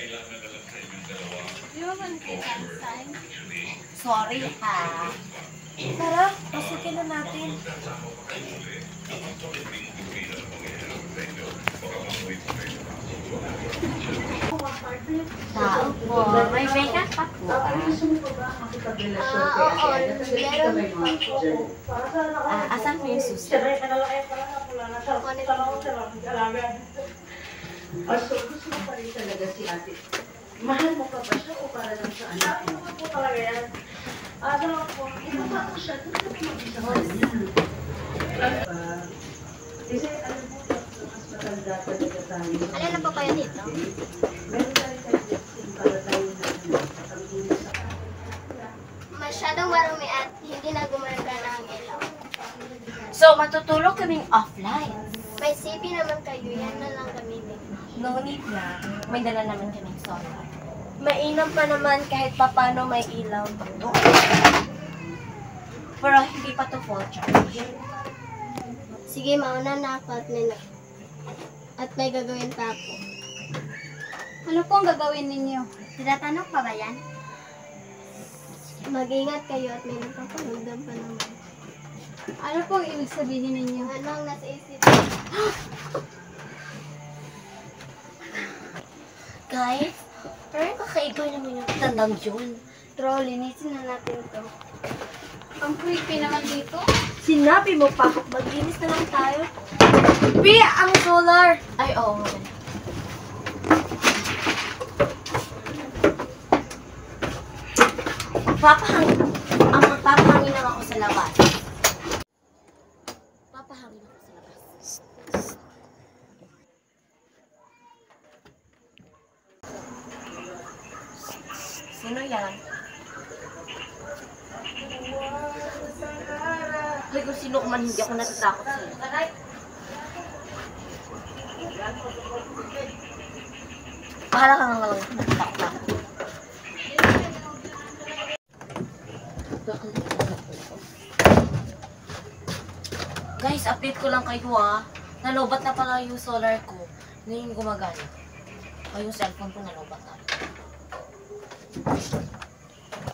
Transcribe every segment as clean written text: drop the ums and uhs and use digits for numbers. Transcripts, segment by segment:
Di ba man kita sign? Sorry ha. Tara, pasukin na natin. Tao po. May makeup pa po. Oo. Meron po. Asan mo yung susi? So, gusto mo pa rin talaga si ate. Mahal mo pa ba siya o para lang sa anak mo? Ano po talaga yan? Ano po? Ibaba ko siya, doon ka mag-isa ka niya. Kasi alam mo, mas matanda talaga tayo. Alin na po kayo dito? Meron tayo suggestion para tayo na ang ulo sa Masyadong marumi at hindi na gumagana ang ilaw. So, matutulog kaming offline. May CP naman kayo, yan na lang gamitin. No need na. May dala naman kaming solar. Mainam pa naman kahit papano may ilaw. Pero hindi pa to full charge. Sige, mauna na ako at may gagawin pa ako. Ano pong gagawin ninyo? Tinatanong pa ba yan? Mag-ingat kayo at may nagpaparamdam pa naman. Ano pong ibig sabihin ninyo? Ano ang nasa isip? Guys, parang kakaiba naman yung tandang yun. Troll, linisin na natin ito. Ang creepy naman dito. Sinabi mo pa, maglinis na lang tayo. Pia, ang solar! Ay, oo. Magpapahangin lang ako sa labas. Papahangin ako sa labas. Sino yan? Ay, kung sino man, hindi ako natatakot sa'yo. Bahala ka nga lang. Natatakot ako. Guys, update ko lang kayo ha. Nalobat na pala yung solar ko. Ngayon gumagana. O yung cellphone ko nalobat na.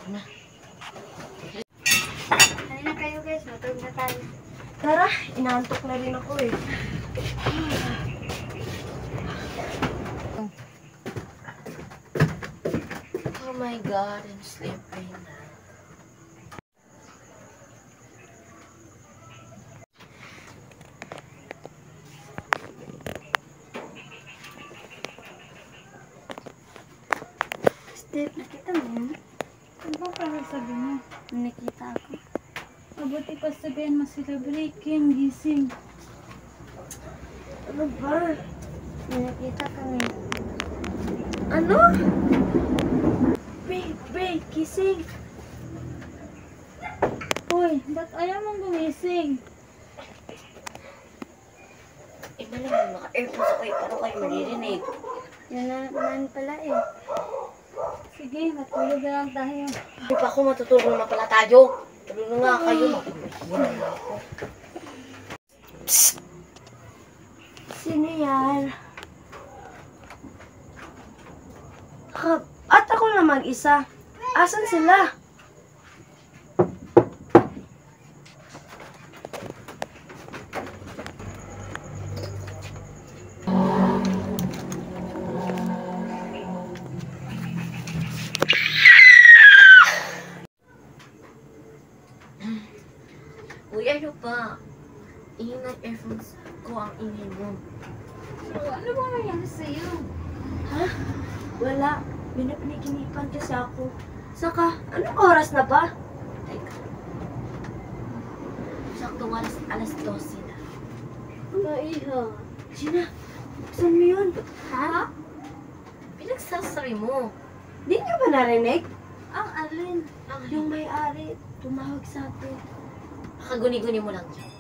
Na. Halina kayo guys, matulog na tayo. Tara, inaantok na rin ako eh. Oh my God, I'm sleeping na. Steve, nakita mo yun? Ano ba para sabihin mo? Nakita ako. Mabuti pa sabihin mo sila, breaking, gising. Ano ba? Nakita kami. Ano? Break, kising. Uy, ba't ayaw mong gumising? Iba naman, naka-airpods ako eh. Paano kayo maririnig? Yan naman pala eh. Sige, matulog na lang tayo. Hindi pa ako matutulog naman pala tayo. Tulog na nga kayo. Matulog na ako. Sino yan? At ako na mag-isa. Asan sila? Uy, ano pa? Ingat earphones ko ang ingay mo. So, ano ba nangyari sa'yo? Ha? Wala. Pinapiniginipan kasi ako. Saka, anong oras na ba? Teka. Saktong alas 12 na. Maiha. Gina, Saan mo yun? Ha? pinagsasari mo. Di niyo ba narinig? Ang alin? Yung may-ari, tumawag sa atin. Kaguni-guni mo lang dyan.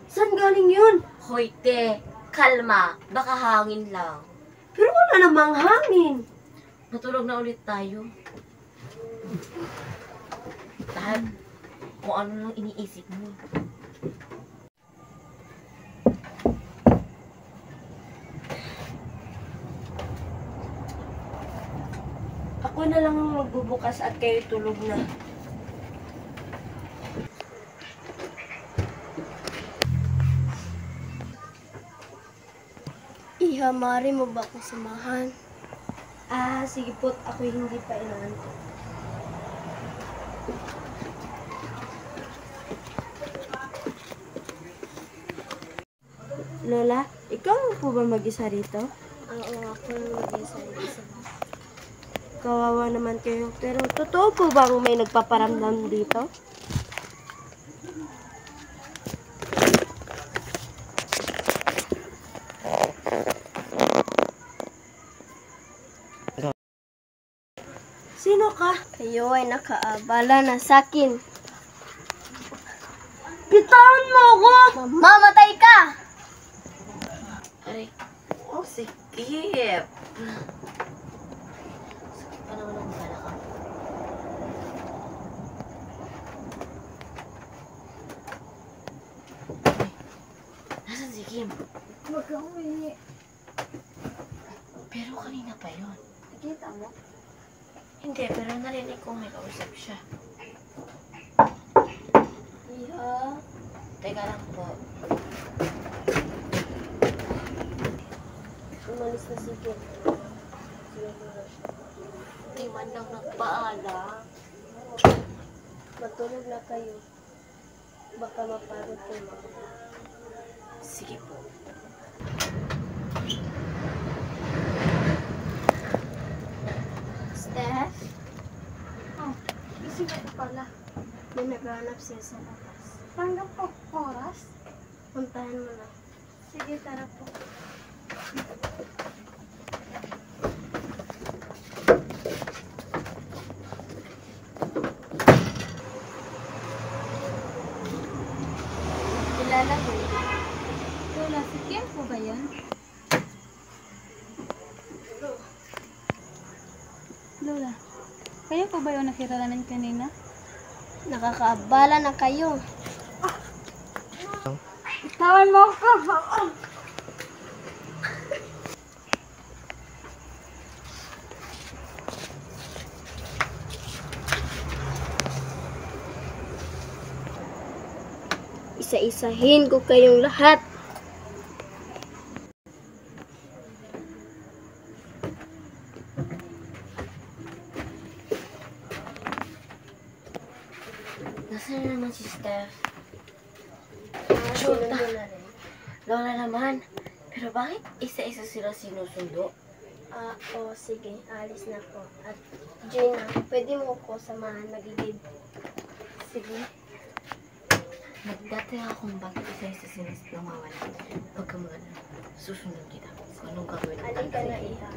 Saan galing yun? Hoy, te. Kalma. Baka hangin lang. Pero wala namang hangin. Matulog na ulit tayo. Lahat. Kung ano lang iniisip mo. magbubukas at kayo tulog na. Iha, maaari mo ba akong samahan? Sige po't ako'y hindi pa inaantok. Lola, ikaw po ba mag-isa rito? Oo, ako mag-isa rito. Kawawa naman kayo. Pero totoo po bang may nagpaparamdam dito? Sino ka? Kayo ay nakaabala na sa akin. Bitawan mo ako! Mamamatay ka! Aray. Oh, sikip. Sakit pa naman ang bala ka. Nasaan si Kim? Mag-uwi. Pero kanina pa yun. Nakita mo? Hindi, pero narinig ko may kausap siya. Iha. Teka lang po. Umalis na si Kim. Di man lang nagpaalam. Matulog na kayo. Baka mapagod kayo. Sige po. Steph? Oh, isip ko pala. May naghanap siya sa labas. Tanggap po oras? Puntahan mo na. Sige, tara po. Kilala mo. Lola, si Kim po ba yan? Lola, kayo po ba yung nakilala namin kanina? Nakakaabala na kayo. Bitawan mo ako! Isa-isahin ko kayong lahat. Nasaan na naman si Steph? Sinundo na rin. Lola naman. Pero bakit isa-isa sila sinusundo? Sige. Alis na po. At Gina, pwede mo ko samahan mag-leave. Sige. Nagdati ako kung bakit isa-isa sila lumawala. Pagka magana, susunod kita. Kung anong gagawin ng Alin ka na, Iha.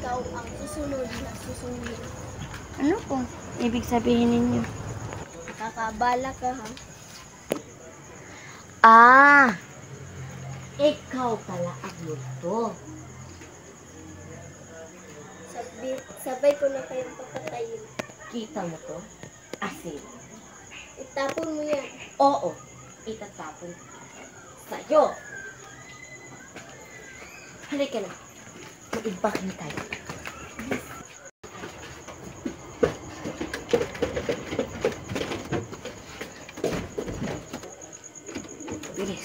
Ikaw ang susunod na susunod. Ano po? Ibig sabihin ninyo? Nakakabala ka, ha? Ikaw pala ang multo. Sabay ko na kayong papatayin. Kita mo to? Asin. Itapon mo yan. Oo, itatapon sa'yo. Halika na. Mag-ibakin tayo. Bilis.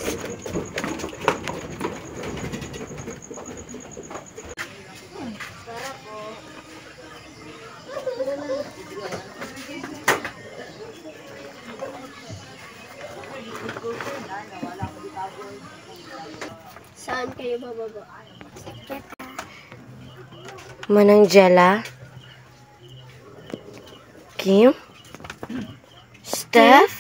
Para po. Saan kayo bababa? Manang Jella? Kim? Steph?